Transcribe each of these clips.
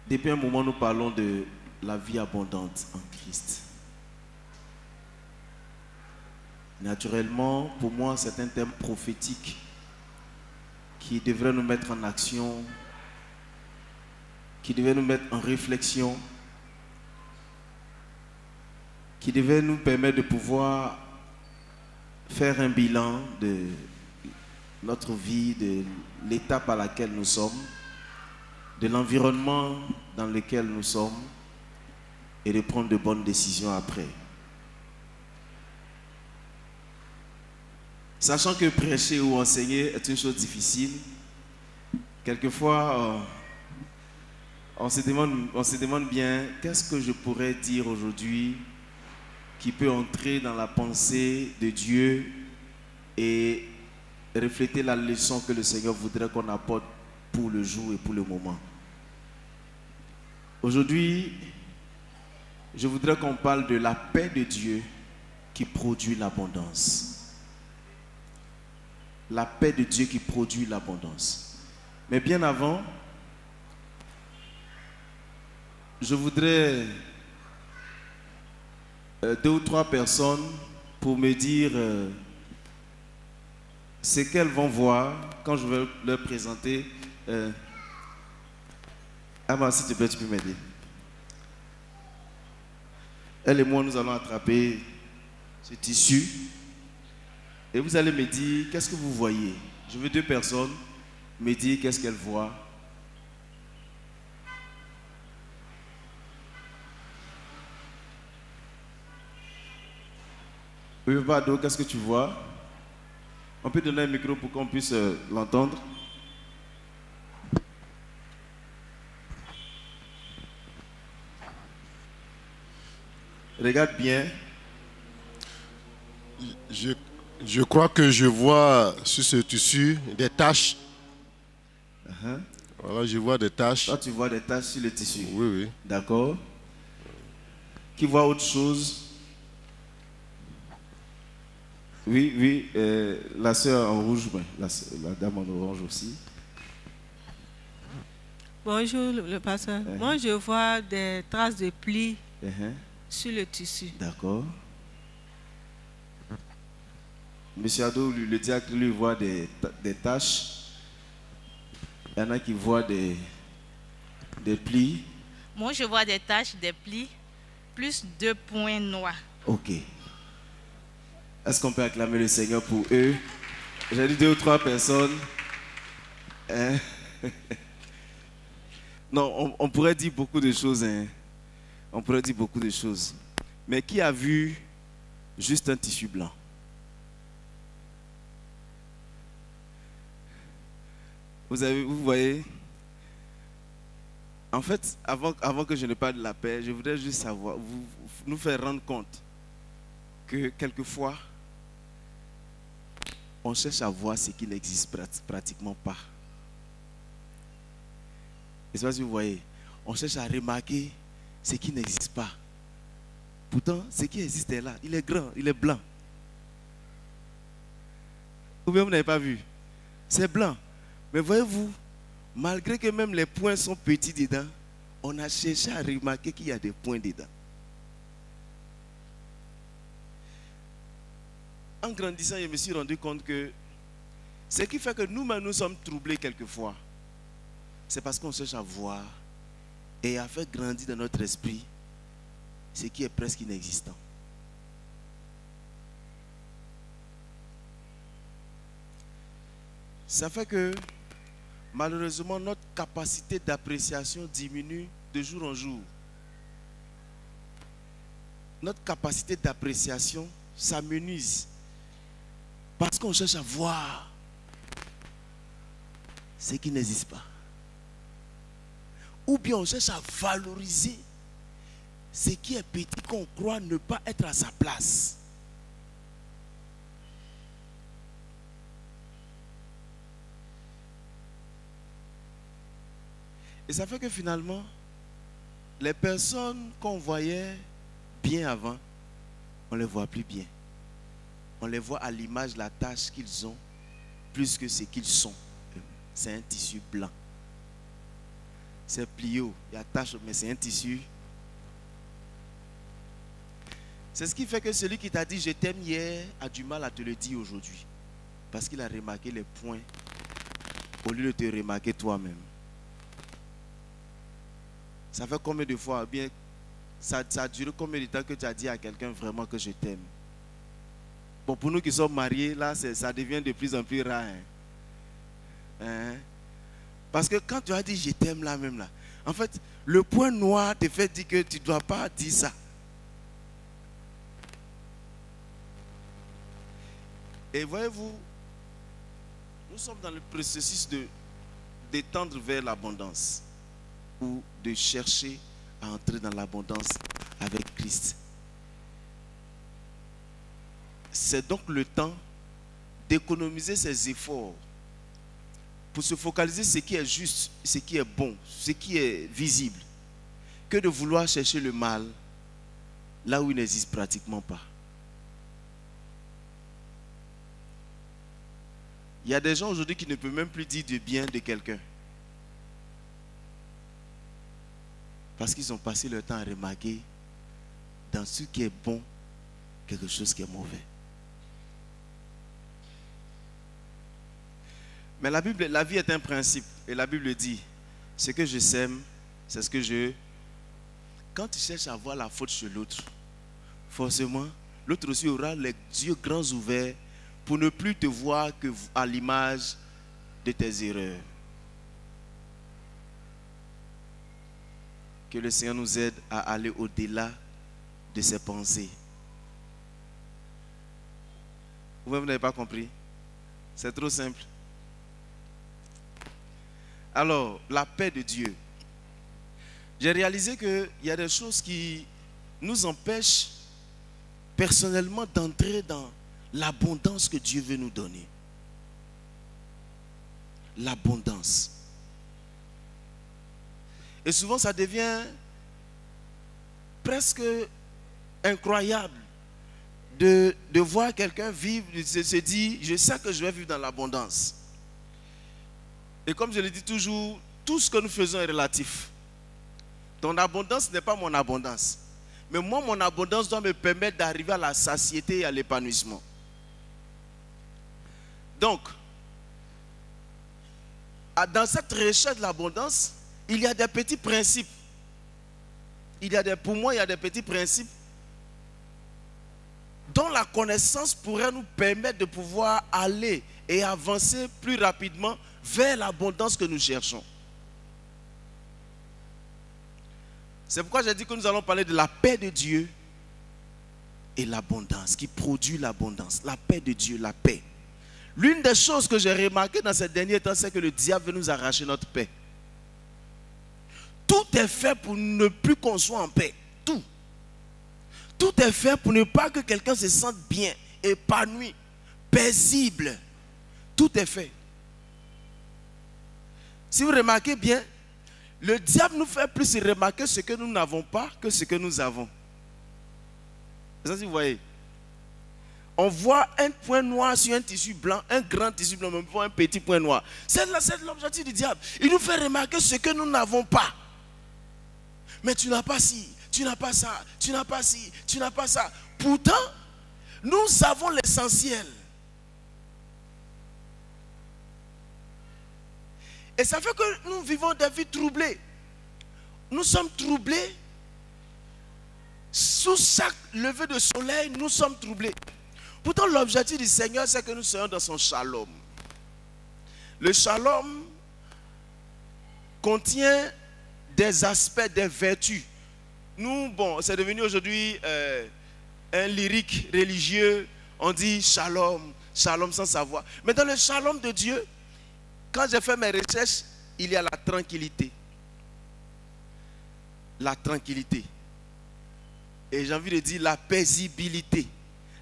Depuis un moment, nous parlons de la vie abondante en Christ. Naturellement, pour moi, c'est un thème prophétique qui devrait nous mettre en action, qui devait nous mettre en réflexion, qui devait nous permettre de pouvoir faire un bilan de notre vie, de l'étape à laquelle nous sommes, de l'environnement dans lequel nous sommes et de prendre de bonnes décisions après. Sachant que prêcher ou enseigner est une chose difficile, quelquefois on se demande bien qu'est-ce que je pourrais dire aujourd'hui qui peut entrer dans la pensée de Dieu et refléter la leçon que le Seigneur voudrait qu'on apporte pour le jour et pour le moment. Aujourd'hui, je voudrais qu'on parle de la paix de Dieu qui produit l'abondance. La paix de Dieu qui produit l'abondance. Mais bien avant, je voudrais 2 ou 3 personnes pour me dire ce qu'elles vont voir quand je vais leur présenter. Ama, s'il te plaît, tu peux m'aider. Elle et moi, nous allons attraper ce tissu et vous allez me dire qu'est-ce que vous voyez. Je veux 2 personnes me dire qu'est-ce qu'elles voient. Oui, Vado, qu'est-ce que tu vois? On peut donner un micro pour qu'on puisse l'entendre. Regarde bien. Je crois que je vois sur ce tissu des taches. Voilà, je vois des taches. Toi, tu vois des taches sur le tissu. Oui, oui. D'accord. Qui voit autre chose? Oui, oui. La sœur en rouge, la dame en orange aussi. Bonjour le pasteur. Moi je vois des traces de plis sur le tissu. D'accord. Monsieur Ado, le diacre, lui, voit des taches. Il y en a qui voient des plis. Moi, je vois des taches, des plis, plus 2 points noirs. Ok. Est-ce qu'on peut acclamer le Seigneur pour eux? J'ai dit 2 ou 3 personnes. Hein? Non, on pourrait dire beaucoup de choses. Hein? On pourrait dire beaucoup de choses. Mais qui a vu juste un tissu blanc? Vous voyez? En fait, avant que je ne parle de la paix, je voudrais juste savoir, nous faire rendre compte que quelquefois, on cherche à voir ce qui n'existe pratiquement pas. Et c'est pas si vous voyez, on cherche à remarquer ce qui n'existe pas. Pourtant, ce qui existe est là. Il est grand, il est blanc. Ou bien vous n'avez pas vu? C'est blanc. Mais voyez-vous, malgré que même les points sont petits dedans, on a cherché à remarquer qu'il y a des points dedans. En grandissant, je me suis rendu compte que ce qui fait que nous-mêmes nous sommes troublés quelquefois, c'est parce qu'on cherche à voir et à faire grandir dans notre esprit ce qui est presque inexistant. Ça fait que malheureusement notre capacité d'appréciation diminue de jour en jour. Notre capacité d'appréciation s'amenuise parce qu'on cherche à voir ce qui n'existe pas. Ou bien on cherche à valoriser ce qui est petit qu'on croit ne pas être à sa place. Et ça fait que finalement, les personnes qu'on voyait bien avant, on ne les voit plus bien. On les voit à l'image de la tâche qu'ils ont, plus que ce qu'ils sont. C'est un tissu blanc. C'est plié, il y a tache, mais c'est un tissu. C'est ce qui fait que celui qui t'a dit je t'aime hier a du mal à te le dire aujourd'hui. Parce qu'il a remarqué les points au lieu de te remarquer toi-même. Ça fait combien de fois, bien, ça a duré combien de temps que tu as dit à quelqu'un vraiment que je t'aime? Bon, pour nous qui sommes mariés, là, ça devient de plus en plus rare. Hein? Parce que quand tu as dit je t'aime là même là, en fait, le point noir te fait dire que tu ne dois pas dire ça. Et voyez-vous, nous sommes dans le processus de tendre vers l'abondance ou de chercher à entrer dans l'abondance avec Christ. C'est donc le temps d'économiser ses efforts pour se focaliser sur ce qui est juste, ce qui est bon, ce qui est visible, que de vouloir chercher le mal là où il n'existe pratiquement pas. Il y a des gens aujourd'hui qui ne peuvent même plus dire du bien de quelqu'un. Parce qu'ils ont passé leur temps à remarquer dans ce qui est bon, quelque chose qui est mauvais. Mais la vie est un principe. Et la Bible dit, ce que je sème, c'est ce que je... Quand tu cherches à voir la faute chez l'autre, forcément, l'autre aussi aura les yeux grands ouverts pour ne plus te voir qu'à l'image de tes erreurs. Que le Seigneur nous aide à aller au-delà de ses pensées. Vous n'avez pas compris? C'est trop simple. Alors, la paix de Dieu. J'ai réalisé qu'il y a des choses qui nous empêchent personnellement d'entrer dans l'abondance que Dieu veut nous donner. L'abondance. Et souvent, ça devient presque incroyable de voir quelqu'un vivre, se dire, je sais que je vais vivre dans l'abondance. Et comme je le dis toujours, tout ce que nous faisons est relatif. Ton abondance n'est pas mon abondance. Mais moi, mon abondance doit me permettre d'arriver à la satiété et à l'épanouissement. Donc, dans cette recherche de l'abondance, il y a des petits principes. Pour moi, il y a des petits principes dont la connaissance pourrait nous permettre de pouvoir aller et avancer plus rapidement vers l'abondance que nous cherchons. C'est pourquoi j'ai dit que nous allons parler de la paix de Dieu et l'abondance, qui produit l'abondance. La paix de Dieu, la paix. L'une des choses que j'ai remarquées dans ces derniers temps, c'est que le diable veut nous arracher notre paix. Tout est fait pour ne plus qu'on soit en paix. Tout. Tout est fait pour ne pas que quelqu'un se sente bien, épanoui, paisible. Tout est fait. Si vous remarquez bien, le diable nous fait plus remarquer ce que nous n'avons pas que ce que nous avons. C'est ça, si vous voyez. On voit un point noir sur un tissu blanc, un grand tissu blanc, mais on voit un petit point noir. C'est l'objectif du diable. Il nous fait remarquer ce que nous n'avons pas. Mais tu n'as pas ci, tu n'as pas ça, tu n'as pas ci, tu n'as pas ça. Pourtant, nous avons l'essentiel. Et ça fait que nous vivons des vies troublées. Nous sommes troublés. Sous chaque lever de soleil, nous sommes troublés. Pourtant, l'objectif du Seigneur, c'est que nous soyons dans son shalom. Le shalom contient des aspects, des vertus. Nous, bon, c'est devenu aujourd'hui un lyrique religieux. On dit shalom, shalom sans savoir. Mais dans le shalom de Dieu, quand j'ai fait mes recherches, il y a la tranquillité. La tranquillité. Et j'ai envie de dire la paisibilité,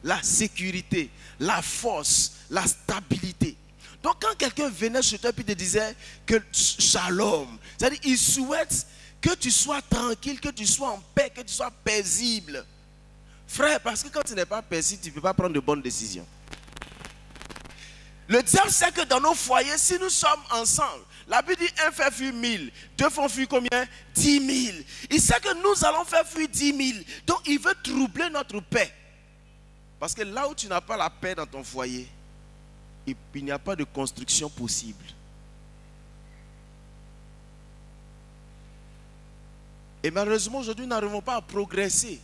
la sécurité, la force, la stabilité. Donc quand quelqu'un venait chez toi et te disait que shalom, c'est-à-dire il souhaite que tu sois tranquille, que tu sois en paix, que tu sois paisible. Frère, parce que quand tu n'es pas paisible, tu ne peux pas prendre de bonnes décisions. Le diable sait que dans nos foyers, si nous sommes ensemble, La Bible dit un fait fuir 1000, deux font fuir combien? 10 000. Il sait que nous allons faire fuir 10 000. Donc il veut troubler notre paix. Parce que là où tu n'as pas la paix dans ton foyer, il n'y a pas de construction possible. Et malheureusement, aujourd'hui, nous n'arrivons pas à progresser.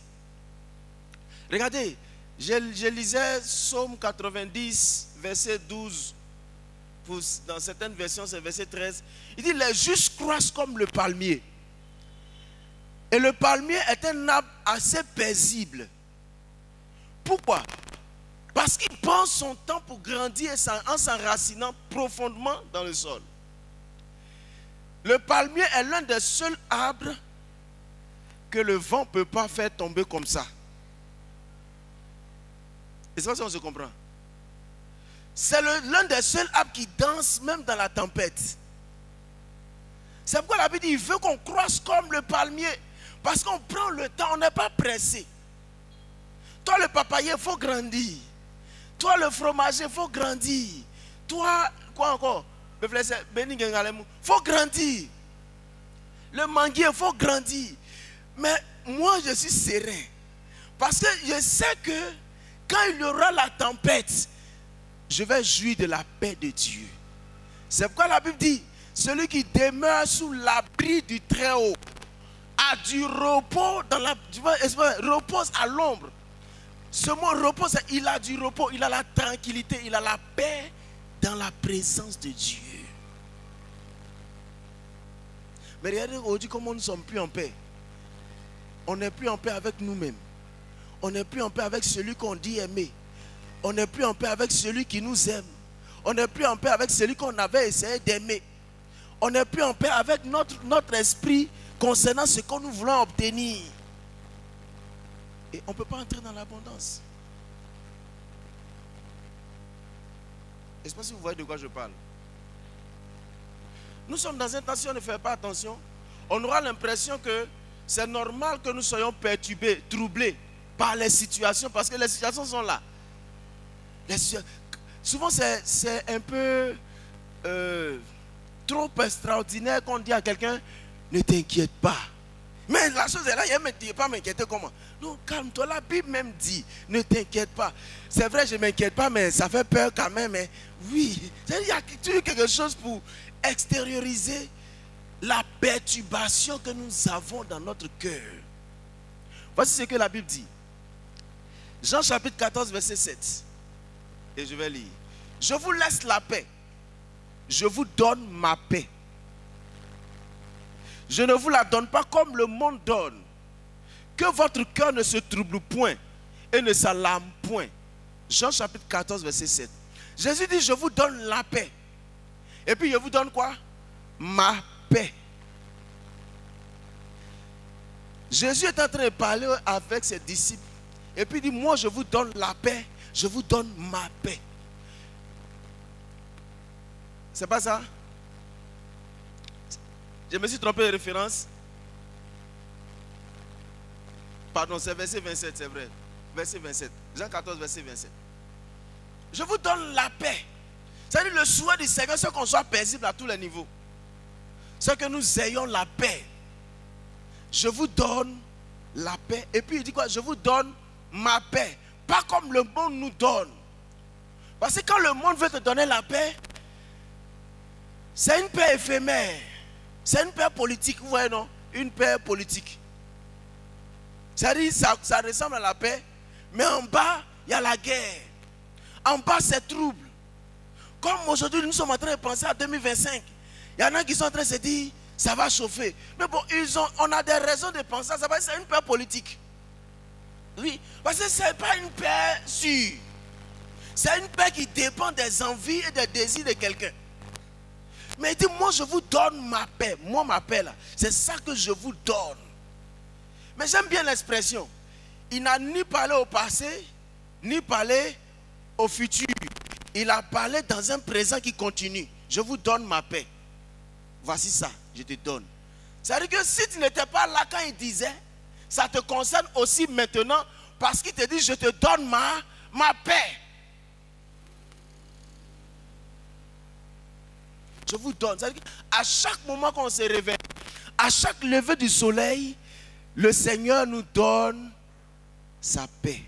Regardez, je lisais Psaume 90, verset 12. Dans certaines versions, c'est verset 13. Il dit, les justes croissent comme le palmier. Et le palmier est un arbre assez paisible. Pourquoi? Parce qu'il prend son temps pour grandir en s'enracinant profondément dans le sol. Le palmier est l'un des seuls arbres que le vent ne peut pas faire tomber comme ça. Et c'est pas si on se comprend. C'est l'un des seuls arbres qui danse même dans la tempête. C'est pourquoi la Bible dit, il veut qu'on croisse comme le palmier. Parce qu'on prend le temps, on n'est pas pressé. Toi le papayer, il faut grandir. Toi le fromager, il faut grandir. Toi, quoi encore? Il faut grandir. Le manguier, il faut grandir. Mais moi je suis serein. Parce que je sais que quand il y aura la tempête, je vais jouir de la paix de Dieu. C'est pourquoi la Bible dit, celui qui demeure sous l'abri du Très-Haut a du repos dans la, repose à l'ombre. Ce mot repos, il a du repos, il a la tranquillité, il a la paix dans la présence de Dieu. Mais regardez aujourd'hui comment nous ne sommes plus en paix. On n'est plus en paix avec nous-mêmes. On n'est plus en paix avec celui qu'on dit aimer. On n'est plus en paix avec celui qui nous aime. On n'est plus en paix avec celui qu'on avait essayé d'aimer. On n'est plus en paix avec notre esprit concernant ce que nous voulons obtenir. Et on ne peut pas entrer dans l'abondance. Je ne sais pas si vous voyez de quoi je parle. Nous sommes dans un temps, si on ne fait pas attention, on aura l'impression que c'est normal que nous soyons perturbés, troublés par les situations, parce que les situations sont là. Souvent, c'est un peu trop extraordinaire qu'on dit à quelqu'un, ne t'inquiète pas. Mais la chose est là, il ne me pas m'inquiéter comment? Non, calme-toi, la Bible même dit, ne t'inquiète pas. C'est vrai, je ne m'inquiète pas, mais ça fait peur quand même. Mais oui, il y a quelque chose pour extérioriser la perturbation que nous avons dans notre cœur. Voici ce que la Bible dit. Jean chapitre 14, verset 7. Et je vais lire. Je vous laisse la paix. Je vous donne ma paix. Je ne vous la donne pas comme le monde donne. Que votre cœur ne se trouble point et ne s'alarme point. Jean chapitre 14, verset 7. Jésus dit, je vous donne la paix. Et puis je vous donne quoi? Ma paix. Jésus est en train de parler avec ses disciples. Et puis il dit, moi je vous donne la paix. Je vous donne ma paix. C'est pas ça? Je me suis trompé de référence. Pardon, c'est verset 27, c'est vrai. Verset 27. Jean 14, verset 27. Je vous donne la paix. C'est-à-dire le souhait du Seigneur, c'est qu'on soit paisible à tous les niveaux. C'est que nous ayons la paix. Je vous donne la paix. Et puis il dit quoi? Je vous donne ma paix. Pas comme le monde nous donne. Parce que quand le monde veut te donner la paix, c'est une paix éphémère. C'est une paix politique, vous voyez non? Une paix politique. C'est-à-dire ça ressemble à la paix, mais en bas, il y a la guerre. En bas, c'est trouble. Comme aujourd'hui, nous sommes en train de penser à 2025. Il y en a qui sont en train de se dire, ça va chauffer. Mais bon, on a des raisons de penser à ça, parce que c'est une paix politique. Oui, parce que ce n'est pas une paix sûre. C'est une paix qui dépend des envies et des désirs de quelqu'un. Mais il dit, moi je vous donne ma paix. Moi ma paix là, c'est ça que je vous donne. Mais j'aime bien l'expression. Il n'a ni parlé au passé, ni parlé au futur. Il a parlé dans un présent qui continue. Je vous donne ma paix. Voici ça, je te donne. C'est-à-dire que si tu n'étais pas là quand il disait, ça te concerne aussi maintenant, parce qu'il te dit, je te donne ma paix. Je vous donne. À chaque moment qu'on se réveille, à chaque lever du soleil, le Seigneur nous donne sa paix.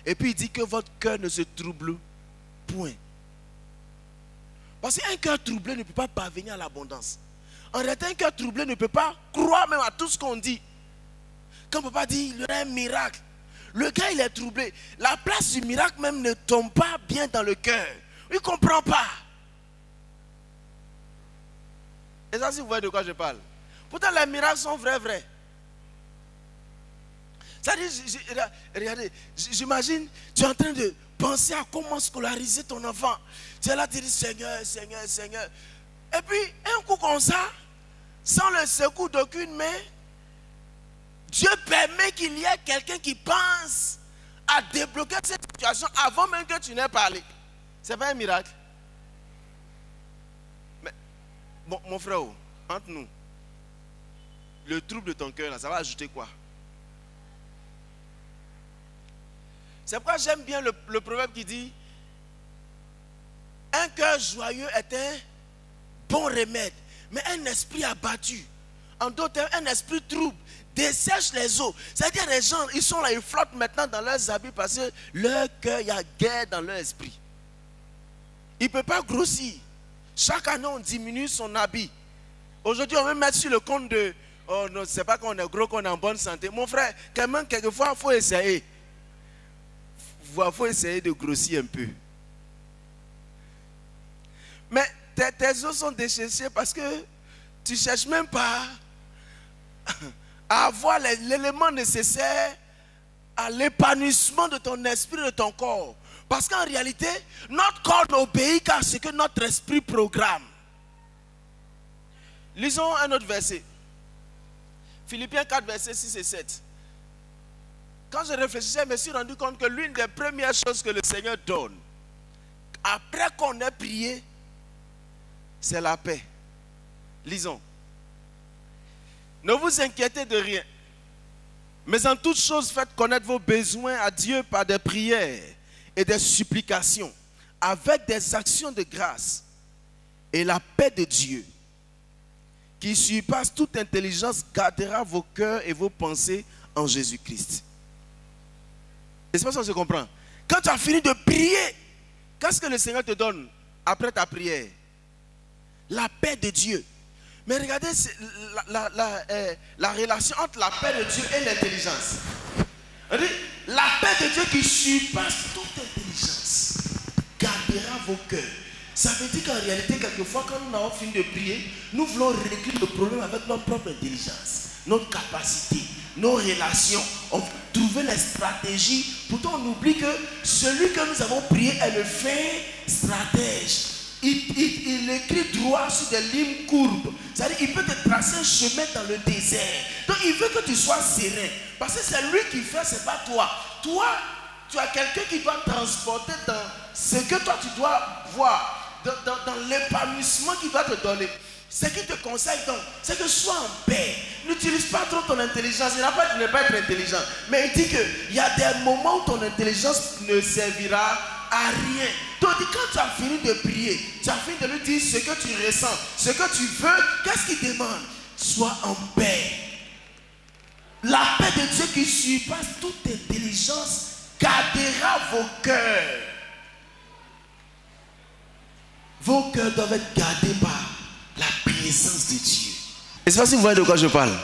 Et puis il dit que votre cœur ne se trouble point. Parce qu'un cœur troublé ne peut pas parvenir à l'abondance. En réalité, un cœur troublé ne peut pas croire même à tout ce qu'on dit. Quand papa dit il y aura un miracle, le gars il est troublé. La place du miracle même ne tombe pas bien dans le cœur. Il ne comprend pas. Et ça, si vous voyez de quoi je parle. Pourtant, les miracles sont vrais. Ça dit, regardez, j'imagine, tu es en train de penser à comment scolariser ton enfant. Tu es là, tu dis Seigneur. Et puis, un coup comme ça, sans le secours d'aucune main, Dieu permet qu'il y ait quelqu'un qui pense à débloquer cette situation avant même que tu n'aies parlé. Ce n'est pas un miracle. Mais, bon, mon frère, entre nous, le trouble de ton cœur, là, ça va ajouter quoi? C'est pourquoi j'aime bien le proverbe qui dit un cœur joyeux est un bon remède, mais un esprit abattu, en d'autres termes, un esprit trouble, dessèche les eaux. C'est-à-dire les gens, ils sont là, ils flottent maintenant dans leurs habits parce que leur cœur, il y a guerre dans leur esprit. Il ne peut pas grossir. Chaque année, on diminue son habit. Aujourd'hui, on veut mettre sur le compte de oh non, c'est pas qu'on est gros, qu'on est en bonne santé. Mon frère, quand même, quelquefois, il faut essayer. Il faut essayer de grossir un peu. Mais tes os sont déchirés parce que tu ne cherches même pas à avoir l'élément nécessaire à l'épanouissement de ton esprit et de ton corps. Parce qu'en réalité, notre corps n'obéit qu'à ce que notre esprit programme. Lisons un autre verset. Philippiens 4, versets 6 et 7. Quand je réfléchissais, je me suis rendu compte que l'une des premières choses que le Seigneur donne, après qu'on ait prié, c'est la paix. Lisons. Ne vous inquiétez de rien, mais en toute chose faites connaître vos besoins à Dieu par des prières et des supplications, avec des actions de grâce. Et la paix de Dieu, qui surpasse toute intelligence, gardera vos cœurs et vos pensées en Jésus-Christ. Et c'est pas ça que je comprends. Quand tu as fini de prier, qu'est-ce que le Seigneur te donne après ta prière? La paix de Dieu. Mais regardez la relation entre la paix de Dieu et l'intelligence. La paix de Dieu qui surpasse toute intelligence gardera vos cœurs. Ça veut dire qu'en réalité, quelquefois, quand nous avons fini de prier, nous voulons régler le problème avec notre propre intelligence, notre capacité, nos relations. On veut trouver les stratégies. Pourtant, on oublie que celui que nous avons prié est le fin stratège. Il écrit droit sur des lignes courbes. C'est-à-dire qu'il peut te tracer un chemin dans le désert. Donc, il veut que tu sois serein. Parce que c'est lui qui fait, ce n'est pas toi. Toi, tu as quelqu'un qui doit transporter dans ce que toi tu dois voir. Dans l'épanouissement qu'il doit te donner. Ce qu'il te conseille donc, c'est que sois en paix. N'utilise pas trop ton intelligence. Il n'a pas de ne pas être intelligent. Mais il dit qu'il y a des moments où ton intelligence ne servira à rien. Donc quand tu as fini de prier, tu as fini de lui dire ce que tu ressens, ce que tu veux, qu'est-ce qu'il demande? Sois en paix. La paix de Dieu qui surpasse toute intelligence gardera vos cœurs. Vos cœurs doivent être gardés par la présence de Dieu. Je ne sais pas si vous voyez de quoi je parle.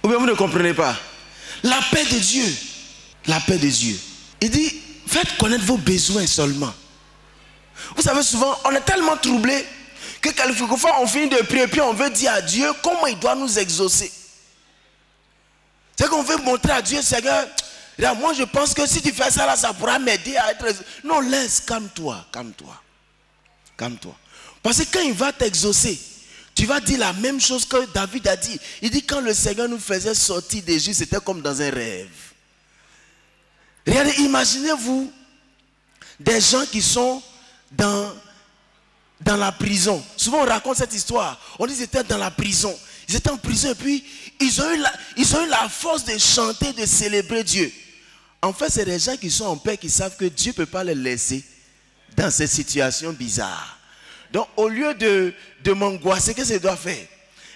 Ou bien vous ne comprenez pas. La paix de Dieu. La paix de Dieu. Il dit, faites connaître vos besoins seulement. Vous savez, souvent, on est tellement troublé que quelquefois on finit de prier et puis on veut dire à Dieu comment il doit nous exaucer. C'est qu'on veut montrer à Dieu, Seigneur, moi je pense que si tu fais ça là, ça pourra m'aider à être... Non, laisse, calme-toi, calme-toi. Calme-toi. Parce que quand il va t'exaucer, tu vas dire la même chose que David a dit. Il dit quand le Seigneur nous faisait sortir d'Égypte, c'était comme dans un rêve. Regardez, imaginez-vous des gens qui sont dans la prison. Souvent on raconte cette histoire. On dit qu'ils étaient dans la prison. Ils étaient en prison et puis ils ont eu la force de chanter, de célébrer Dieu. En fait, c'est des gens qui sont en paix, qui savent que Dieu ne peut pas les laisser dans cette situation bizarre. Donc, au lieu de m'angoisser, qu'est-ce que je dois faire?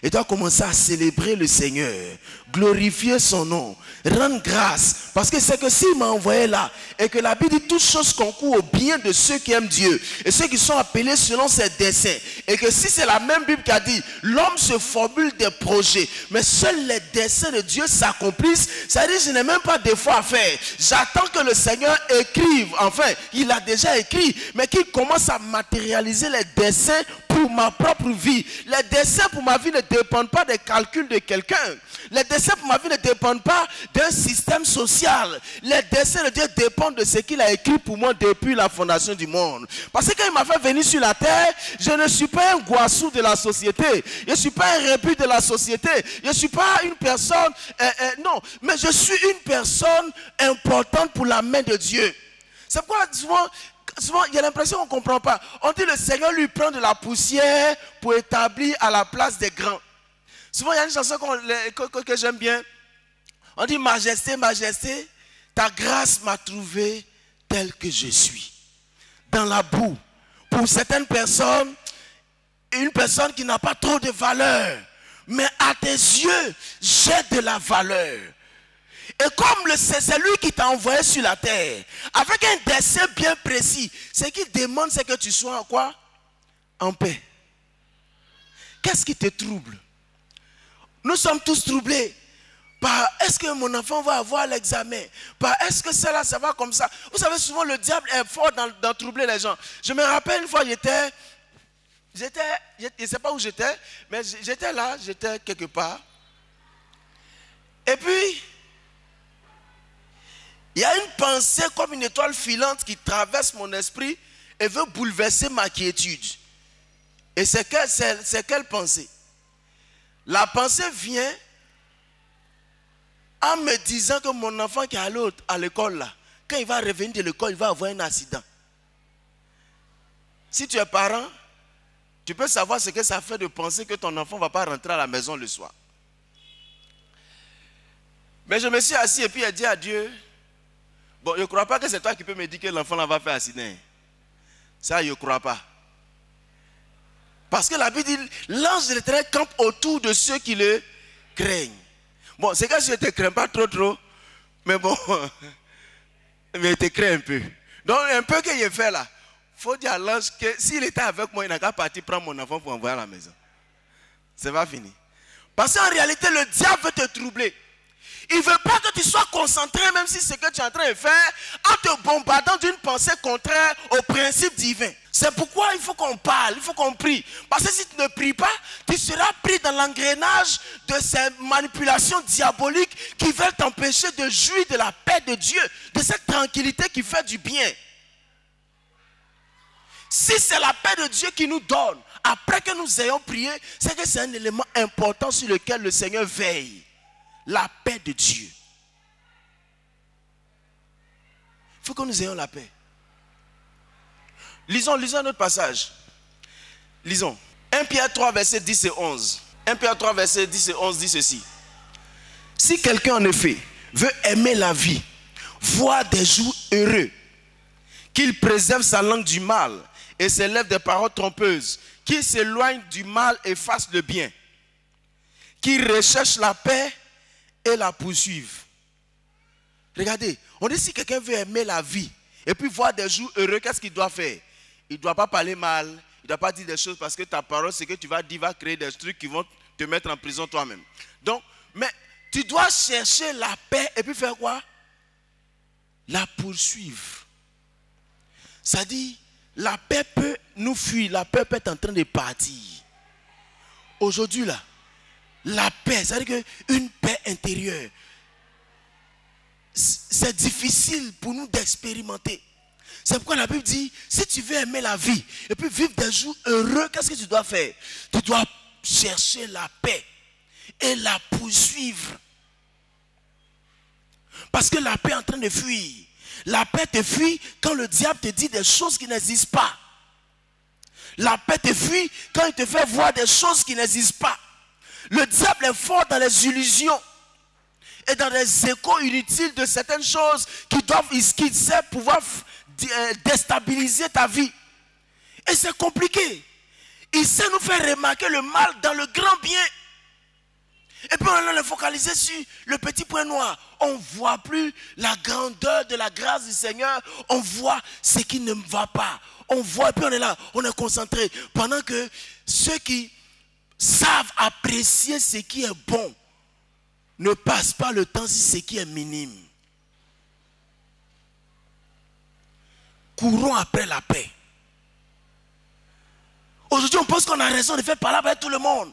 Je dois commencer à célébrer le Seigneur, glorifier son nom, rendre grâce. Parce que c'est que s'il m'a envoyé là, et que la Bible dit toutes choses concourent au bien de ceux qui aiment Dieu, et ceux qui sont appelés selon ses desseins, et que si c'est la même Bible qui a dit, l'homme se formule des projets, mais seuls les desseins de Dieu s'accomplissent, ça veut dire que je n'ai même pas d'effort à faire. J'attends que le Seigneur écrive, enfin, il a déjà écrit, mais qu'il commence à matérialiser les desseins pour ma propre vie. Les desseins pour ma vie ne dépendent pas des calculs de quelqu'un. Les desseins pour ma vie ne dépendent pas d'un système social. Les desseins de Dieu dépendent de ce qu'il a écrit pour moi depuis la fondation du monde. Parce que quand il m'a fait venir sur la terre, je ne suis pas un goissou de la société. Je ne suis pas un rébut de la société. Je ne suis pas une personne... non, mais je suis une personne importante pour la main de Dieu. C'est pourquoi souvent, il y a l'impression qu'on ne comprend pas. On dit le Seigneur lui prend de la poussière pour établir à la place des grands. Souvent, il y a une chanson que j'aime bien. On dit, majesté, majesté, ta grâce m'a trouvé tel que je suis. Dans la boue. Pour certaines personnes, une personne qui n'a pas trop de valeur. Mais à tes yeux, j'ai de la valeur. Et comme c'est lui qui t'a envoyé sur la terre, avec un dessein bien précis, ce qu'il demande, c'est que tu sois en quoi? En paix. Qu'est-ce qui te trouble? Nous sommes tous troublés par est-ce que mon enfant va avoir l'examen? Par est-ce que ça va comme ça? Vous savez, souvent le diable est fort dans troubler les gens. Je me rappelle une fois, je ne sais pas où j'étais, mais j'étais là, j'étais quelque part. Et puis, il y a une pensée comme une étoile filante qui traverse mon esprit et veut bouleverser ma quiétude. Et c'est quelle pensée? La pensée vient en me disant que mon enfant qui est allé à l'école là, quand il va revenir de l'école, il va avoir un accident. Si tu es parent, tu peux savoir ce que ça fait de penser que ton enfant ne va pas rentrer à la maison le soir. Mais je me suis assis et puis j'ai dit à Dieu, bon, je ne crois pas que c'est toi qui peux me dire que l'enfant là va faire accident. Ça, je ne crois pas. Parce que la Bible dit, l'ange de l'Éternel campe autour de ceux qui le craignent. Bon, c'est que je ne te crains pas trop, mais bon, mais je te crains un peu. Donc, un peu que j'ai fait là, il faut dire à l'ange que s'il était avec moi, il n'a qu'à partir prendre mon enfant pour envoyer à la maison. C'est pas fini. Parce qu'en réalité, le diable veut te troubler. Il ne veut pas que tu sois concentré, même si c'est ce que tu es en train de faire, en te bombardant d'une pensée contraire au principe divin. C'est pourquoi il faut qu'on parle, il faut qu'on prie. Parce que si tu ne pries pas, tu seras pris dans l'engrenage de ces manipulations diaboliques qui veulent t'empêcher de jouir de la paix de Dieu, de cette tranquillité qui fait du bien. Si c'est la paix de Dieu qui nous donne, après que nous ayons prié, c'est que c'est un élément important sur lequel le Seigneur veille. La paix de Dieu. Il faut que nous ayons la paix. Lisons un autre passage. Lisons. 1 Pierre 3, verset 10 et 11. 1 Pierre 3, verset 10 et 11 dit ceci. Si quelqu'un en effet veut aimer la vie, voir des jours heureux, qu'il préserve sa langue du mal et s'élève des paroles trompeuses, qu'il s'éloigne du mal et fasse le bien, qu'il recherche la paix et la poursuive. Regardez, on dit si quelqu'un veut aimer la vie et puis voir des jours heureux, qu'est-ce qu'il doit faire? Il ne doit pas parler mal, il ne doit pas dire des choses parce que ta parole, ce que tu vas dire va créer des trucs qui vont te mettre en prison toi-même. Donc, mais tu dois chercher la paix et puis faire quoi? La poursuivre. Ça dit, la paix peut nous fuir, la paix peut être en train de partir. Aujourd'hui là, la paix, c'est-à-dire qu'une paix intérieure, c'est difficile pour nous d'expérimenter. C'est pourquoi la Bible dit, si tu veux aimer la vie et puis vivre des jours heureux, qu'est-ce que tu dois faire? Tu dois chercher la paix et la poursuivre. Parce que la paix est en train de fuir. La paix te fuit quand le diable te dit des choses qui n'existent pas. La paix te fuit quand il te fait voir des choses qui n'existent pas. Le diable est fort dans les illusions et dans les échos inutiles de certaines choses qui sait pouvoir déstabiliser ta vie. Et c'est compliqué. Il sait nous faire remarquer le mal dans le grand bien. Et puis on a le focaliser sur le petit point noir. On ne voit plus la grandeur de la grâce du Seigneur. On voit ce qui ne va pas. On voit et puis on est là, on est concentré. Pendant que ceux qui savent apprécier ce qui est bon ne passent pas le temps sur ce qui est minime. Courons après la paix. Aujourd'hui, on pense qu'on a raison de faire parler avec tout le monde.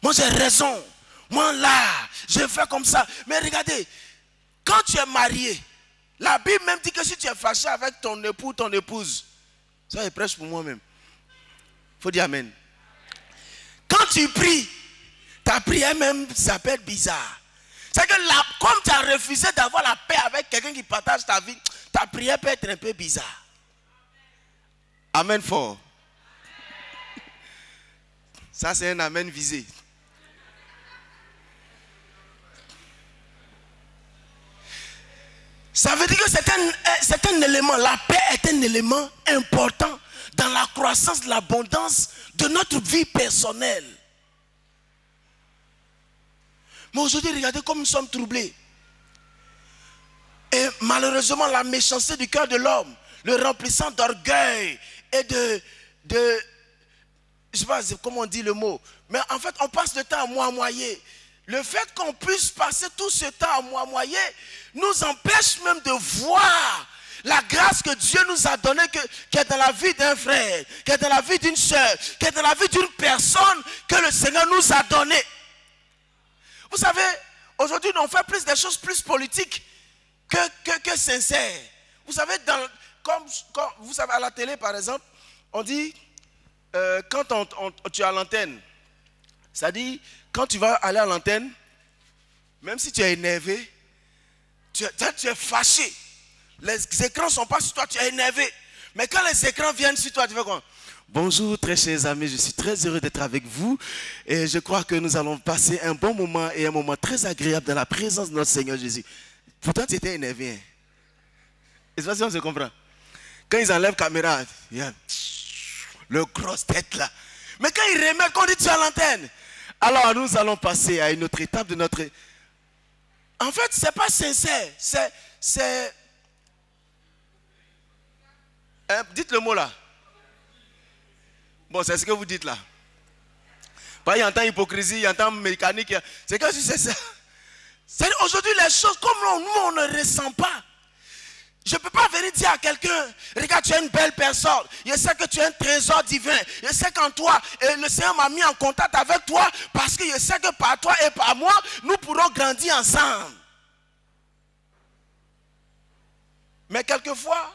Moi, j'ai raison. Moi, là, je fais comme ça. Mais regardez, quand tu es marié, la Bible même dit que si tu es fâché avec ton époux, ton épouse, ça, je prêche pour moi-même. Il faut dire Amen. Quand tu pries, ta prière même, ça peut être bizarre. C'est que comme tu as refusé d'avoir la paix avec quelqu'un qui partage ta vie, ta prière peut être un peu bizarre. Amen fort. Ça, c'est un amen visé. Ça veut dire que c'est un élément, la paix est un élément important dans la croissance de l'abondance de notre vie personnelle. Mais aujourd'hui, regardez comme nous sommes troublés. Et malheureusement, la méchanceté du cœur de l'homme, le remplissant d'orgueil et je ne sais pas comment on dit le mot, mais en fait, on passe le temps à moimoyer. Le fait qu'on puisse passer tout ce temps à moimoyer nous empêche même de voir la grâce que Dieu nous a donnée, qui est dans la vie d'un frère, qui est dans la vie d'une soeur, qui est dans la vie d'une personne que le Seigneur nous a donnée. Vous savez, aujourd'hui, on fait plus des choses plus politiques que sincères. Vous savez, comme vous savez, à la télé, par exemple, on dit, quand tu es à l'antenne, ça dit, quand tu vas aller à l'antenne, même si tu es énervé, tu es fâché. Les écrans ne sont pas sur toi, tu es énervé. Mais quand les écrans viennent sur toi, tu fais quoi? Bonjour très chers amis, je suis très heureux d'être avec vous. Et je crois que nous allons passer un bon moment et un moment très agréable dans la présence de notre Seigneur Jésus. Pourtant, tu étais énervé. Hein? Et c'est pas si on se comprend. Quand ils enlèvent la caméra, il y a le grosse tête là. Mais quand ils remettent, quand on dit tu es à l'antenne, alors nous allons passer à une autre étape de notre... En fait, ce n'est pas sincère. C'est... dites le mot là. Bon, c'est ce que vous dites là. Pas il entend hypocrisie, il entend mécanique. C'est que c'est ça. Aujourd'hui, les choses comme nous, on ne ressent pas. Je ne peux pas venir dire à quelqu'un, regarde, tu es une belle personne. Je sais que tu es un trésor divin. Je sais qu'en toi, le Seigneur m'a mis en contact avec toi parce que je sais que par toi et par moi, nous pourrons grandir ensemble. Mais quelquefois,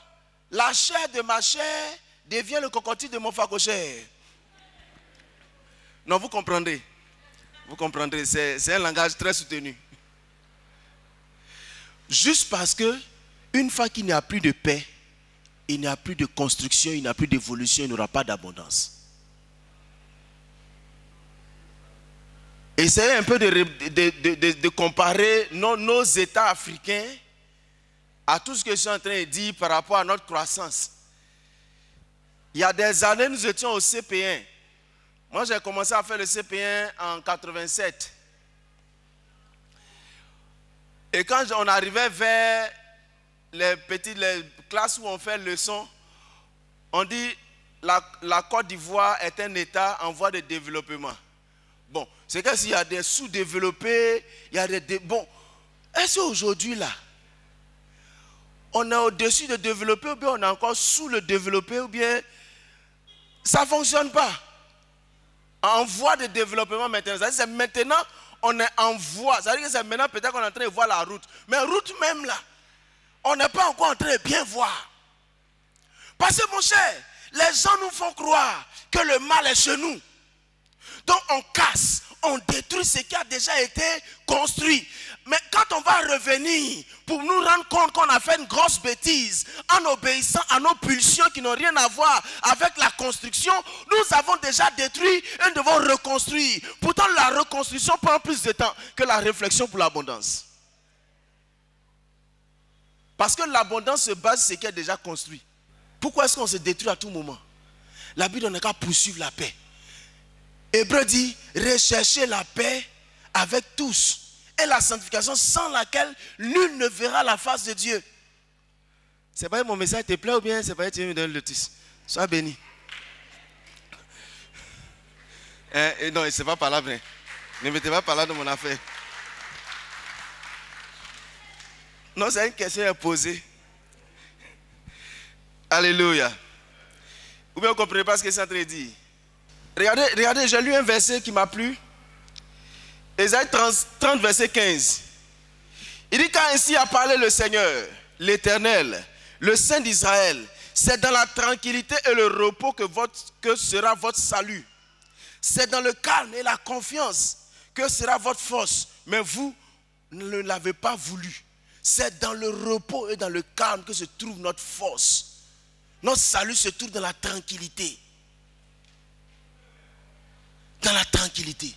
la chair de ma chair devient le cocotier de mon facochère. Non, vous comprendrez. Vous comprendrez, c'est un langage très soutenu. Juste parce que une fois qu'il n'y a plus de paix, il n'y a plus de construction, il n'y a plus d'évolution, il n'y aura pas d'abondance. Essayez un peu de comparer nos États africains à tout ce que je suis en train de dire par rapport à notre croissance. Il y a des années, nous étions au CP1. Moi, j'ai commencé à faire le CP1 en 87. Et quand on arrivait vers les classes où on fait leçon, on dit la Côte d'Ivoire est un État en voie de développement. Bon, c'est que s'il y a des sous-développés, il y a des... Bon, est-ce qu'aujourd'hui là, on est au-dessus de développer ou bien on est encore sous le développé ou bien ça ne fonctionne pas? En voie de développement maintenant, c'est maintenant on est en voie, ça veut dire que c'est maintenant peut-être qu'on est en train de voir la route. Mais route même là, on n'est pas encore en train de bien voir. Parce que mon cher, les gens nous font croire que le mal est chez nous. Donc on casse, on détruit ce qui a déjà été construit. Mais quand on va revenir pour nous rendre compte qu'on a fait une grosse bêtise en obéissant à nos pulsions qui n'ont rien à voir avec la construction, nous avons déjà détruit et nous devons reconstruire. Pourtant la reconstruction prend plus de temps que la réflexion pour l'abondance. Parce que l'abondance se base sur ce qui est déjà construit. Pourquoi est-ce qu'on se détruit à tout moment? La Bible n'a qu'à poursuivre la paix. Hébreu dit, recherchez la paix avec tous et la sanctification sans laquelle nul ne verra la face de Dieu. C'est pas mon message te plaît ou bien c'est pas tu me donnes le titre. Sois béni. Non, c'est pas par là. Ne mettez pas par là dans mon affaire. Non, c'est une question à poser. Alléluia. Ou bien vous ne comprenez pas ce que c'est en train de dire. Regardez, j'ai lu un verset qui m'a plu. Ésaïe 30, verset 15. Il dit, quand ainsi a parlé le Seigneur, l'Éternel, le Saint d'Israël, c'est dans la tranquillité et le repos que sera votre salut. C'est dans le calme et la confiance que sera votre force. Mais vous ne l'avez pas voulu. C'est dans le repos et dans le calme que se trouve notre force. Notre salut se trouve dans la tranquillité. Dans la tranquillité.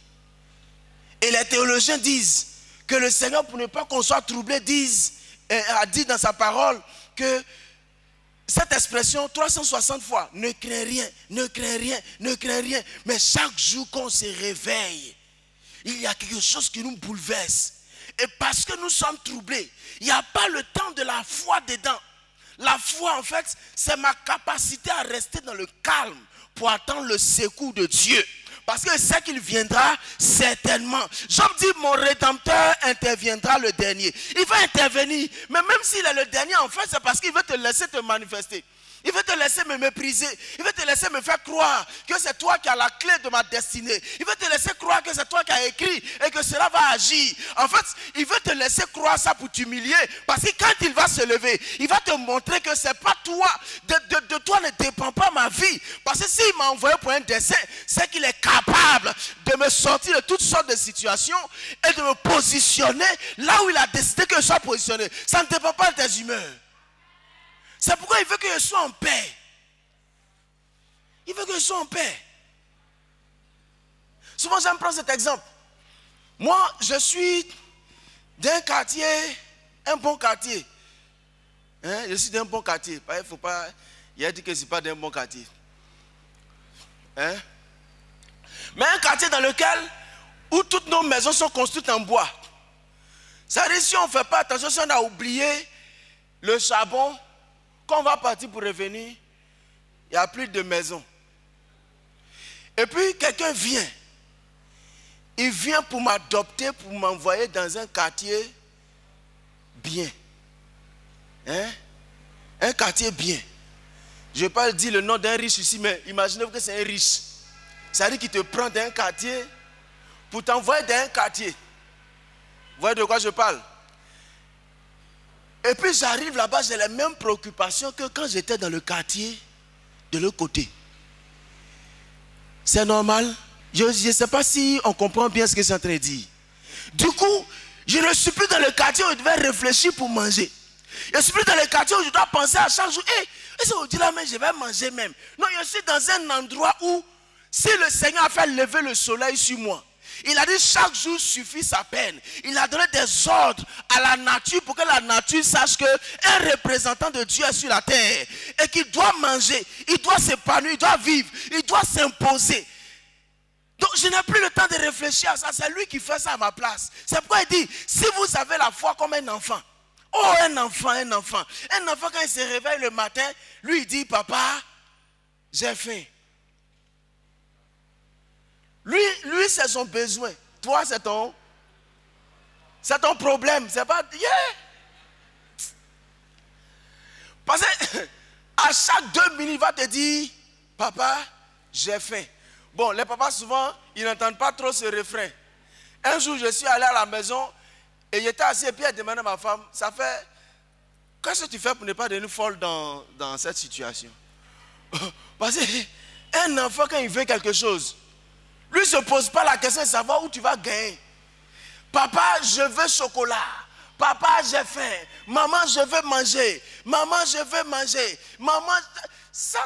Et les théologiens disent que le Seigneur, pour ne pas qu'on soit troublé, a dit dans sa parole que cette expression 360 fois, ne crains rien, ne crains rien, ne crains rien. Mais chaque jour qu'on se réveille, il y a quelque chose qui nous bouleverse. Et parce que nous sommes troublés, il n'y a pas le temps de la foi dedans. La foi, en fait, c'est ma capacité à rester dans le calme pour attendre le secours de Dieu. Parce que c'est qu'il viendra certainement. Job dit, mon Rédempteur interviendra le dernier. Il va intervenir. Mais même s'il est le dernier, en fait, c'est parce qu'il veut te laisser te manifester. Il veut te laisser me mépriser. Il veut te laisser me faire croire que c'est toi qui as la clé de ma destinée. Il veut te laisser croire que c'est toi qui as écrit et que cela va agir. En fait, il veut te laisser croire ça pour t'humilier. Parce que quand il va se lever, il va te montrer que c'est pas toi. De toi ne dépend pas ma vie. Parce que s'il m'a envoyé pour un dessein, c'est qu'il est capable de me sortir de toutes sortes de situations et de me positionner là où il a décidé que je sois positionné. Ça ne dépend pas de tes humeurs. C'est pourquoi il veut que je sois en paix. Il veut que je sois en paix. Souvent, j'aime prendre cet exemple. Moi, je suis d'un quartier, un bon quartier. Je suis d'un bon quartier. Il ne faut pas... Il a dit que ce n'est pas d'un bon quartier. Mais un quartier dans lequel, où toutes nos maisons sont construites en bois. Ça veut dire, si on ne fait pas attention, si on a oublié le charbon, quand on va partir pour revenir, il n'y a plus de maison. Et puis quelqu'un vient. Il vient pour m'adopter, pour m'envoyer dans un quartier bien. Un quartier bien. Je ne vais pas dire le nom d'un riche ici, mais imaginez-vous que c'est un riche. Ça veut dire qu'il te prend d'un quartier pour t'envoyer dans un quartier. Vous voyez de quoi je parle? Et puis j'arrive là-bas, j'ai les mêmes préoccupations que quand j'étais dans le quartier de l'autre côté. C'est normal. Je ne sais pas si on comprend bien ce que je suis en train de dire. Du coup, je ne suis plus dans le quartier où je devais réfléchir pour manger. Je ne suis plus dans le quartier où je dois penser à chaque jour. Est-ce qu'on dit là, mais je vais manger même. Non, je suis dans un endroit où, si le Seigneur a fait lever le soleil sur moi, il a dit chaque jour suffit sa peine. Il a donné des ordres à la nature pour que la nature sache qu'un représentant de Dieu est sur la terre et qu'il doit manger, il doit s'épanouir, il doit vivre, il doit s'imposer. Donc je n'ai plus le temps de réfléchir à ça, c'est lui qui fait ça à ma place. C'est pourquoi il dit, si vous avez la foi comme un enfant, oh un enfant, quand il se réveille le matin, lui il dit, papa, j'ai faim. Lui c'est son besoin. Toi, c'est ton problème. C'est pas... Yeah. Parce que à chaque 2 minutes, il va te dire, papa, j'ai faim. Bon, les papas, souvent, ils n'entendent pas trop ce refrain. Un jour, je suis allé à la maison et j'étais assis et puis elle demandait à ma femme, ça fait... Qu'est-ce que tu fais pour ne pas devenir folle dans cette situation? Parce qu'un enfant, quand il veut quelque chose, lui ne se pose pas la question de savoir où tu vas gagner. Papa, je veux chocolat. Papa, j'ai faim. Maman, je veux manger. Maman, je veux manger. Maman, ça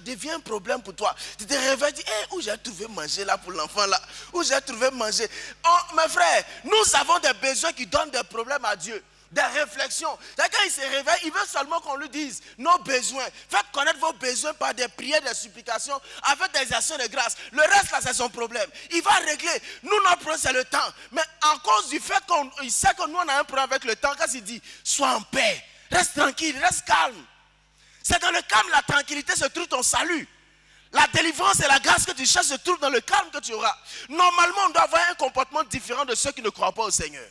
devient un problème pour toi. Tu te réveilles et dis, où j'ai trouvé manger là pour l'enfant là? Où j'ai trouvé manger? Oh, mes frères, nous avons des besoins qui donnent des problèmes à Dieu. des réflexions. C'est-à-dire quand il se réveille, il veut seulement qu'on lui dise nos besoins. Faites connaître vos besoins par des prières, des supplications, avec des actions de grâce. Le reste là, c'est son problème. Il va régler. Nous, notre problème, c'est le temps. Mais à cause du fait qu'il sait que nous, on a un problème avec le temps, quand il dit, sois en paix, reste tranquille, reste calme. C'est dans le calme, la tranquillité se trouve ton salut. La délivrance et la grâce que tu cherches se trouvent dans le calme que tu auras. Normalement, on doit avoir un comportement différent de ceux qui ne croient pas au Seigneur.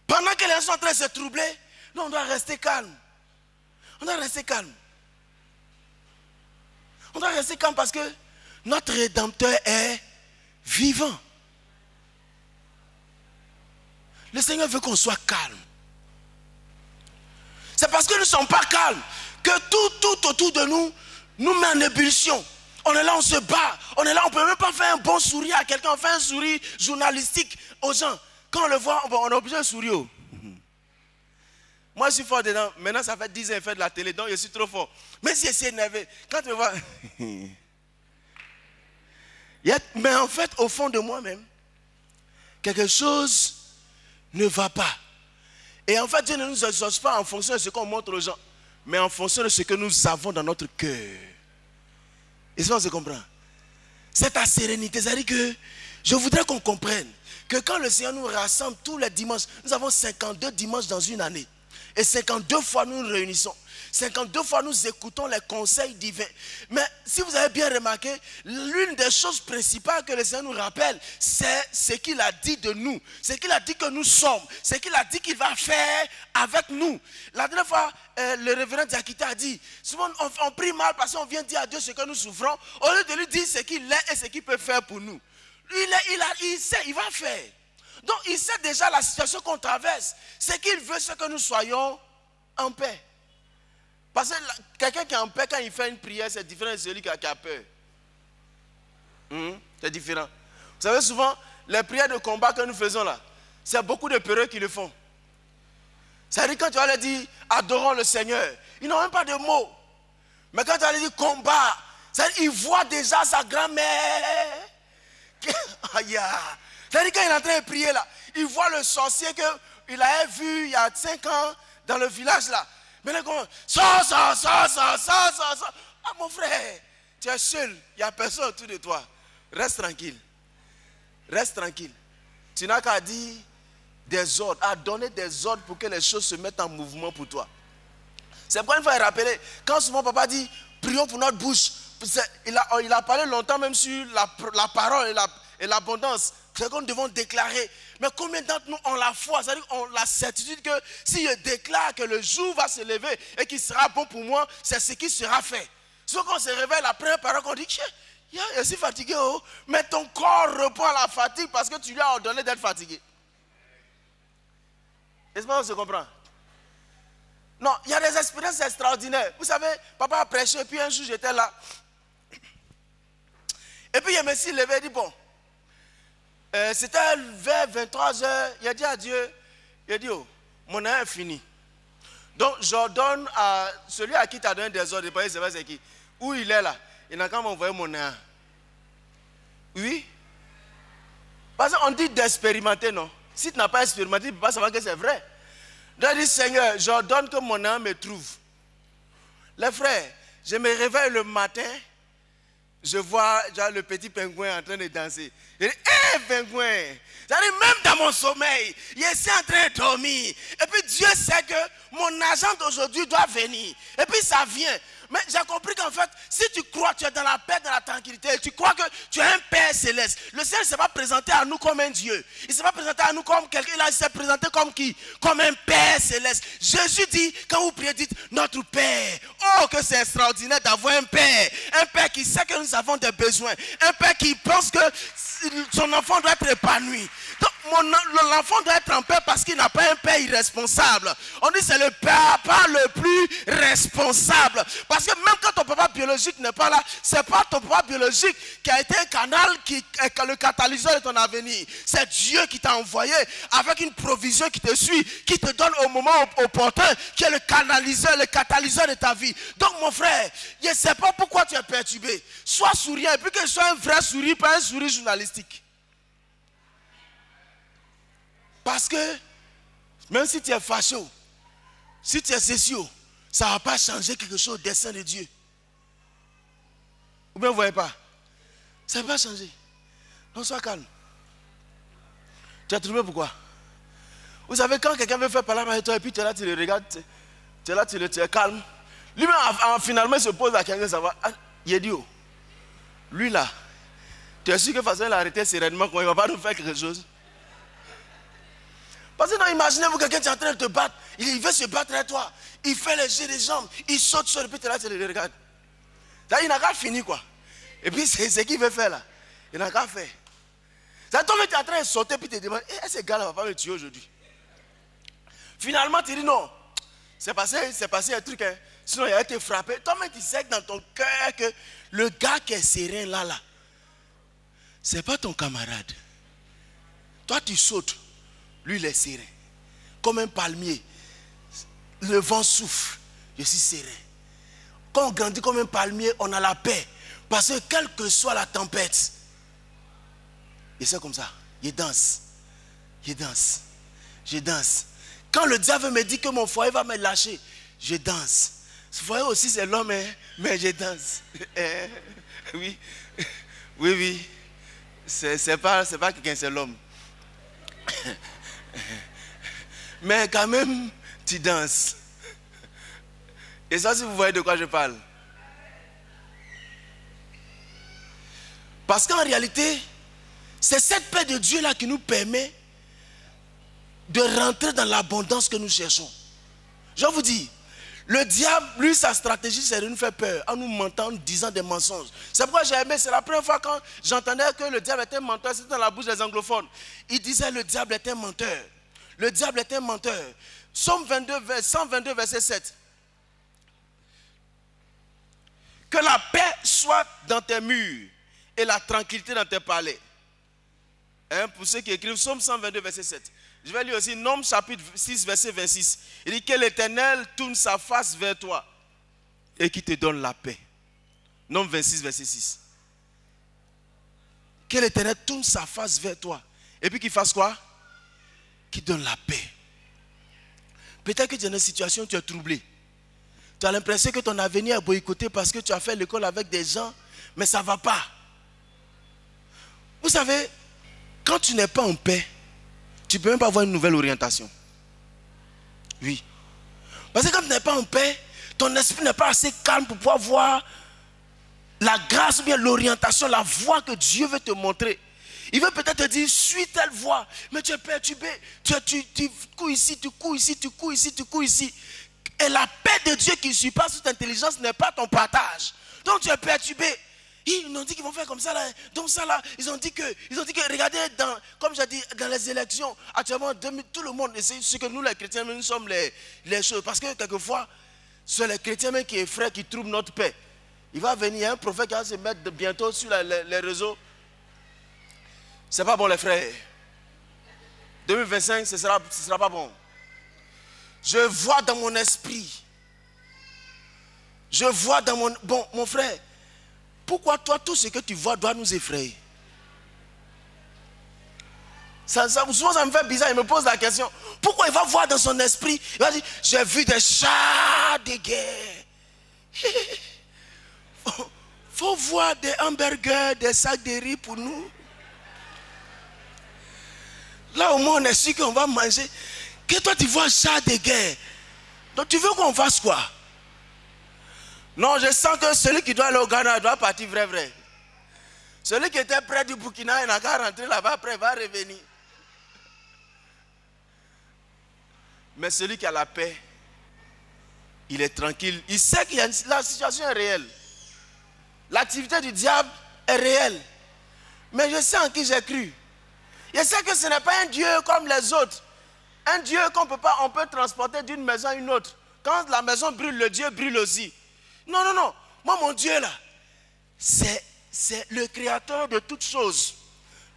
Pendant que les gens sont en train de se troubler, nous, on doit rester calme. On doit rester calme. On doit rester calme parce que notre Rédempteur est vivant. Le Seigneur veut qu'on soit calme. C'est parce que nous ne sommes pas calmes que tout autour de nous nous met en ébullition. On est là, on se bat. On est là, on ne peut même pas faire un bon sourire à quelqu'un. On fait un sourire journalistique aux gens. Quand on le voit, on est obligé de sourire. Moi, je suis fort dedans. Maintenant, ça fait 10 ans que je fais de la télé, donc je suis trop fort. Mais si je suis énervé, quand tu me vois... Mais en fait, au fond de moi-même, quelque chose ne va pas. Et en fait, Dieu ne nous exauce pas en fonction de ce qu'on montre aux gens, mais en fonction de ce que nous avons dans notre cœur. Et ça, on se comprend. C'est ta sérénité. C'est-à-dire que je voudrais qu'on comprenne que quand le Seigneur nous rassemble tous les dimanches, nous avons 52 dimanches dans une année. Et 52 fois nous nous réunissons. 52 fois nous écoutons les conseils divins. Mais si vous avez bien remarqué, l'une des choses principales que le Seigneur nous rappelle, c'est ce qu'il a dit de nous. Ce qu'il a dit que nous sommes. Ce qu'il a dit qu'il va faire avec nous. La dernière fois, le révérend Diakita a dit, souvent on prie mal parce qu'on vient dire à Dieu ce que nous souffrons, au lieu de lui dire ce qu'il est et ce qu'il peut faire pour nous. Il sait, il va faire. Donc il sait déjà la situation qu'on traverse. Ce qu'il veut, c'est que nous soyons en paix. Parce que quelqu'un qui est en paix, quand il fait une prière, c'est différent de celui qui a peur. C'est différent. Vous savez, souvent, les prières de combat que nous faisons là, c'est beaucoup de peureux qui le font. C'est-à-dire quand tu vas leur dire, adorons le Seigneur, ils n'ont même pas de mots. Mais quand tu vas leur dire combat, c'est-à-dire ils voient déjà sa grand-mère. C'est-à-dire quand il est en train de prier là, il voit le sorcier qu'il avait vu il y a 5 ans dans le village là. Mais là, ça. Ah mon frère, tu es seul, il n'y a personne autour de toi. Reste tranquille. Reste tranquille. Tu n'as qu'à dire des ordres, à donner des ordres pour que les choses se mettent en mouvement pour toi. C'est pourquoi il faut rappeler, quand souvent papa dit, prions pour notre bouche, il a parlé longtemps même sur la parole et l'abondance. C'est qu'on devons déclarer. Mais combien d'entre nous ont la foi, c'est-à-dire ont la certitude que si je déclare que le jour va se lever et qu'il sera bon pour moi, c'est ce qui sera fait. Sauf qu'on se réveille, la première parole qu'on dit, je suis fatigué, oh, mais ton corps reprend la fatigue parce que tu lui as ordonné d'être fatigué. Est-ce qu'on se comprend? Non, il y a des expériences extraordinaires. Vous savez, papa a prêché, puis un jour j'étais là. Et puis je me suis levé et dit, bon, c'était vers 23h, il a dit à Dieu, il a dit, oh, mon âme est fini. Donc j'ordonne à celui à qui tu as donné des ordres, c'est qui? Où il est là? Il n'a qu'à m'envoyer mon âme. Oui? Parce qu'on dit d'expérimenter, non? Si tu n'as pas expérimenté, tu ne peux pas savoir que c'est vrai. Donc il dit, Seigneur, j'ordonne que mon âme me trouve. Les frères, je me réveille le matin, je vois le petit pingouin en train de danser. Je dis, hé pingouin! C'est-à-dire, même dans mon sommeil, je suis en train de dormir. Et puis Dieu sait que mon agent d'aujourd'hui doit venir. Et puis ça vient. Mais j'ai compris qu'en fait, si tu crois que tu es dans la paix, dans la tranquillité, et tu crois que tu es un Père céleste, le Seigneur ne s'est pas présenté à nous comme un Dieu. Il ne s'est pas présenté à nous comme quelqu'un, il s'est présenté comme qui? Comme un Père céleste. Jésus dit, quand vous priez, dites, notre Père. Oh, que c'est extraordinaire d'avoir un Père. Un Père qui sait que nous avons des besoins. Un Père qui pense que son enfant doit être épanoui. Donc, l'enfant doit être en paix parce qu'il n'a pas un père irresponsable. On dit c'est le papa le plus responsable. Parce que même quand ton papa biologique n'est pas là, c'est pas ton papa biologique qui a été un canal, qui est le catalyseur de ton avenir. C'est Dieu qui t'a envoyé avec une provision qui te suit, qui te donne au moment opportun, qui est le catalyseur de ta vie. Donc mon frère, je ne sais pas pourquoi tu es perturbé. Sois souriant et puis que ce soit un vrai sourire, pas un sourire journalistique. Parce que Même si tu es fâché, si tu es ceci, ça ne va pas changer quelque chose au dessein de Dieu. Ou bien vous ne voyez pas? Ça ne va pas changer. Non, sois calme. Tu as trouvé pourquoi? Vous savez, quand quelqu'un veut faire parler avec toi et puis tu es là, tu le regardes, tu es là, tu es calme. Lui-même, finalement, il se pose la question, ça va. Il a dit, oh, lui là, tu es sûr que façon il a arrêté sereinement, il ne va pas nous faire quelque chose? Parce que non, imaginez-vous quelqu'un qui est en train de te battre, il veut se battre avec toi, il fait le jeu des jambes, il saute sur le pied, tu es là, tu le regardes. Là, il n'a qu'à finir quoi. Et puis c'est ce qu'il veut faire là. Il n'a qu'à faire. Ça tombe, tu es en train de sauter, puis tu te demandes, ce gars-là ne va pas me tuer aujourd'hui. Finalement, tu dis non. C'est passé un truc, hein. Sinon il a été frappé. Toi-même, tu sais dans ton cœur que le gars qui est serein là, ce n'est pas ton camarade. Toi, tu sautes. Lui, il est serein. Comme un palmier. Le vent souffle. Je suis serein. Quand on grandit comme un palmier, on a la paix. Parce que quelle que soit la tempête, et c'est comme ça. Je danse. Je danse. Je danse. Quand le diable me dit que mon foyer va me lâcher, je danse. Ce foyer aussi, c'est l'homme, hein, mais je danse. Oui. Oui, oui. C'est pas quelqu'un, c'est l'homme. Mais quand même, tu danses. Et ça, si vous voyez de quoi je parle. Parce qu'en réalité, c'est cette paix de Dieu là qui nous permet de rentrer dans l'abondance que nous cherchons. Je vous dis, le diable, lui, sa stratégie, c'est de nous faire peur, en nous mentant, en nous disant des mensonges. C'est pourquoi j'ai aimé, c'est la première fois quand j'entendais que le diable était un menteur, c'était dans la bouche des anglophones. Il disait le diable est un menteur. Le diable est un menteur. Psaume 122, verset 7. Que la paix soit dans tes murs et la tranquillité dans tes palais. Hein, pour ceux qui écrivent Psaume 122, verset 7. Je vais lire aussi Nombres chapitre 6, verset 26. Il dit que l'Éternel tourne sa face vers toi et qui te donne la paix. Nombres 26, verset 6. Que l'Éternel tourne sa face vers toi et puis qu'il fasse quoi? Qu'il donne la paix. Peut-être que tu es dans une situation où tu es troublé. Tu as l'impression que ton avenir est boycotté parce que tu as fait l'école avec des gens, mais ça ne va pas. Vous savez, quand tu n'es pas en paix, tu ne peux même pas avoir une nouvelle orientation. Oui. Parce que quand tu n'es pas en paix, ton esprit n'est pas assez calme pour pouvoir voir la grâce ou bien l'orientation, la voie que Dieu veut te montrer. Il veut peut-être te dire, suis telle voie, mais tu es perturbé. Tu cours ici, tu cours ici, tu cours ici, tu cours ici. Et la paix de Dieu qui surpasse toute intelligence n'est pas ton partage. Donc tu es perturbé. Ils nous ont dit qu'ils vont faire comme ça là. Donc ça là, ils ont dit que regardez, comme j'ai dit, dans les élections, actuellement, tout le monde, c'est ce que nous les chrétiens, nous sommes les choses. Parce que quelquefois, c'est les chrétiens même qui effraient, qui trouvent notre paix. Il va venir, un prophète qui va se mettre bientôt sur les réseaux. C'est pas bon les frères. 2025, ce sera pas bon. Je vois dans mon esprit. Je vois dans mon... Bon, mon frère, pourquoi toi, tout ce que tu vois doit nous effrayer? Souvent, ça me fait bizarre. Il me pose la question. Pourquoi il va voir dans son esprit? Il va dire, j'ai vu des chars de guerre. Faut voir des hamburgers, des sacs de riz pour nous. Là, au moins, on est sûr qu'on va manger. Que toi, tu vois un char de guerre. Donc, tu veux qu'on fasse quoi? Non, je sens que celui qui doit aller au Ghana doit partir vrai. Celui qui était près du Burkina, il n'a qu'à rentrer là-bas, après il va revenir. Mais celui qui a la paix, il est tranquille. Il sait que la situation est réelle. L'activité du diable est réelle. Mais je sais en qui j'ai cru. Je sais que ce n'est pas un Dieu comme les autres. Un Dieu qu'on peut transporter d'une maison à une autre. Quand la maison brûle, le Dieu brûle aussi. Non. Moi, mon Dieu là, c'est le créateur de toutes choses.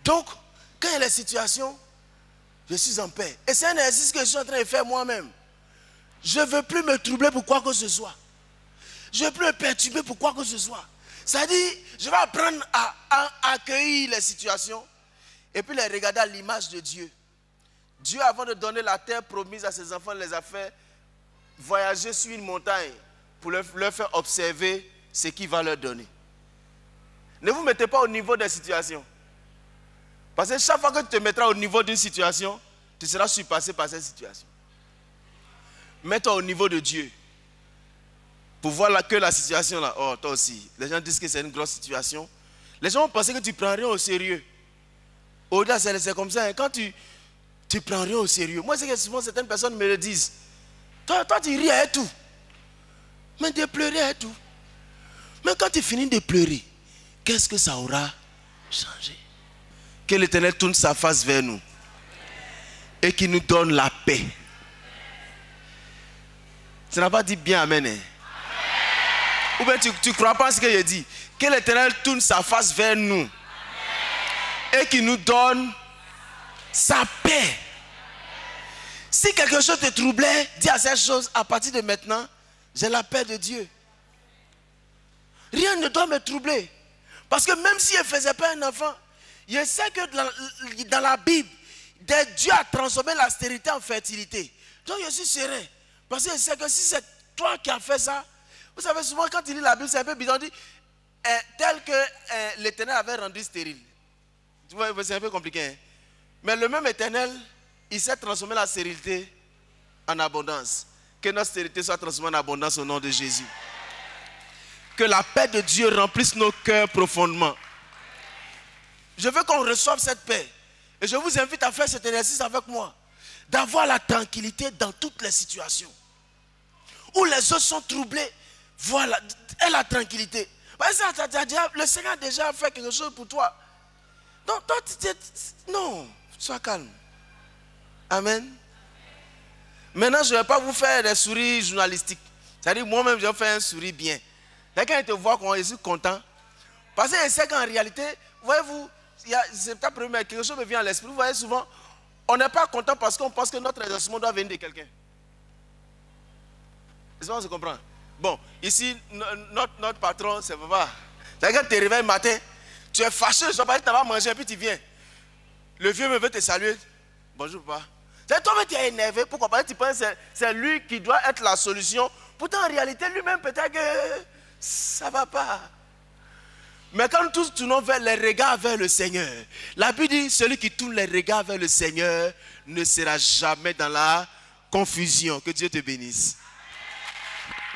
Donc, quand il y a les situations, je suis en paix. Et c'est un exercice que je suis en train de faire moi-même. Je ne veux plus me troubler pour quoi que ce soit. Je ne veux plus me perturber pour quoi que ce soit. C'est-à-dire, je vais apprendre à accueillir les situations et puis les regarder à l'image de Dieu. Dieu, avant de donner la terre promise à ses enfants, les a fait voyager sur une montagne pour leur faire observer ce qu'il va leur donner. Ne vous mettez pas au niveau des situations. Parce que chaque fois que tu te mettras au niveau d'une situation, tu seras surpassé par cette situation. Mets-toi au niveau de Dieu. Pour voir que la situation là, oh toi aussi, les gens disent que c'est une grosse situation. Les gens vont penser que tu ne prends rien au sérieux. Au-delà, c'est comme ça. Hein. Quand tu ne prends rien au sérieux. Moi, c'est que souvent certaines personnes me le disent. Toi tu ris à tout. Mais tu pleures à tout. Mais quand tu finis de pleurer, qu'est-ce que ça aura changé? Que l'Éternel tourne sa face vers nous. Et qu'il nous donne la paix. Tu n'as pas dit bien amen. Hein? Ou bien tu ne crois pas à ce que je dis. Que l'Éternel tourne sa face vers nous. Et qu'il nous donne sa paix. Si quelque chose te troublait, dis à cette chose, à partir de maintenant, j'ai la paix de Dieu. Rien ne doit me troubler. Parce que même si je ne faisais pas un enfant, je sais que dans la Bible, Dieu a transformé la stérilité en fertilité. Donc je suis serein. Parce que je sais que si c'est toi qui as fait ça, vous savez souvent quand il lit la Bible, c'est un peu bizarre. On dit, tel que l'Éternel avait rendu stérile. Tu vois, c'est un peu compliqué. Hein? Mais le même Éternel, il s'est transformé la stérilité en abondance. Que notre stérilité soit transformée en abondance au nom de Jésus. Que la paix de Dieu remplisse nos cœurs profondément. Je veux qu'on reçoive cette paix. Et je vous invite à faire cet exercice avec moi. D'avoir la tranquillité dans toutes les situations. Où les autres sont troublés, voilà, et la tranquillité. Le Seigneur a déjà fait quelque chose pour toi. Donc, toi, non, sois calme. Amen. Maintenant, je ne vais pas vous faire des souris journalistiques. C'est-à-dire, moi-même, je vais faire un sourire bien. Quelqu'un te voit quand je suis content. Parce que je sais qu'en réalité, voyez-vous, c'est peut-être premier, quelque chose me vient à l'esprit. Vous voyez souvent, on n'est pas content parce qu'on pense que notre exaucement doit venir de quelqu'un. Est-ce qu'on se comprend? Bon, ici, notre patron, c'est papa. C'est quand tu te réveilles le matin, tu es fâché, je ne sais pas, tu vas manger, puis tu viens. Le vieux me veut te saluer. Bonjour, papa. C'est toi qui es énervé. Pourquoi? Parce que tu penses que c'est lui qui doit être la solution. Pourtant, en réalité, lui-même, peut-être que ça ne va pas. Mais quand nous tous tournons vers les regards vers le Seigneur, la Bible dit, celui qui tourne les regards vers le Seigneur ne sera jamais dans la confusion. Que Dieu te bénisse.